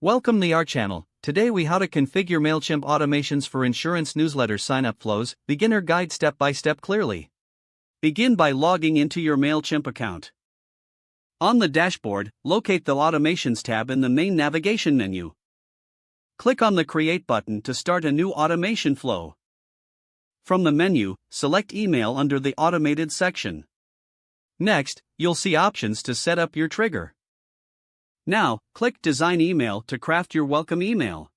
Welcome to our channel. Today we how to configure Mailchimp automations for insurance newsletter sign-up flows, beginner guide step by step clearly. Begin by logging into your Mailchimp account. On the dashboard, locate the Automations tab in the main navigation menu. Click on the Create button to start a new automation flow. From the menu, select Email under the Automated section. Next, you'll see options to set up your trigger. Now, click Design Email to craft your welcome email.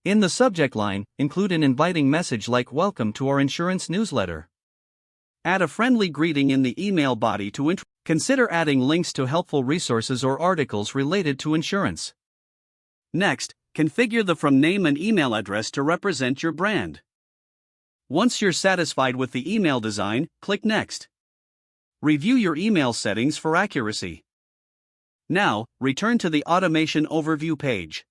In the subject line, include an inviting message like Welcome to our insurance newsletter. Add a friendly greeting in the email body to consider adding links to helpful resources or articles related to insurance. Next, configure the from name and email address to represent your brand. Once you're satisfied with the email design, click Next. Review your email settings for accuracy. Now, return to the Automation Overview page.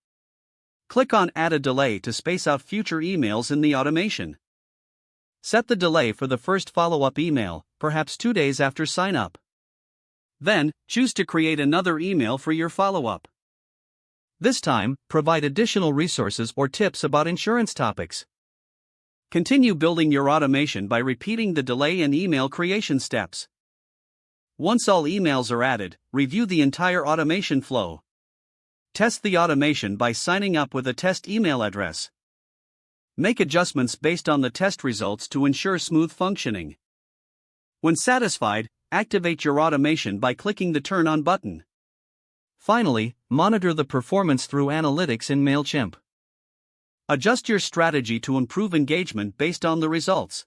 Click on Add a delay to space out future emails in the automation. Set the delay for the first follow-up email, perhaps 2 days after sign-up. Then, choose to create another email for your follow-up. This time, provide additional resources or tips about insurance topics. Continue building your automation by repeating the delay and email creation steps. Once all emails are added, review the entire automation flow. Test the automation by signing up with a test email address. Make adjustments based on the test results to ensure smooth functioning. When satisfied, activate your automation by clicking the Turn On button. Finally, monitor the performance through analytics in Mailchimp. Adjust your strategy to improve engagement based on the results.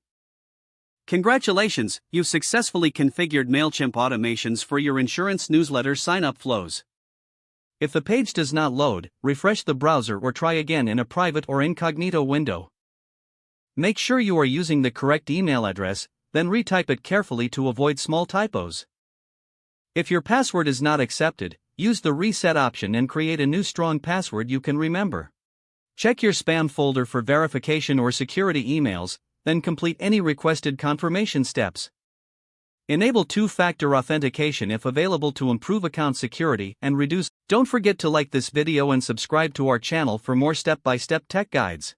Congratulations, you've successfully configured Mailchimp automations for your insurance newsletter sign-up flows. If the page does not load, refresh the browser or try again in a private or incognito window. Make sure you are using the correct email address, then retype it carefully to avoid small typos. If your password is not accepted, use the reset option and create a new strong password you can remember. Check your spam folder for verification or security emails, then complete any requested confirmation steps. Enable two-factor authentication if available to improve account security and reduce. Don't forget to like this video and subscribe to our channel for more step-by-step tech guides.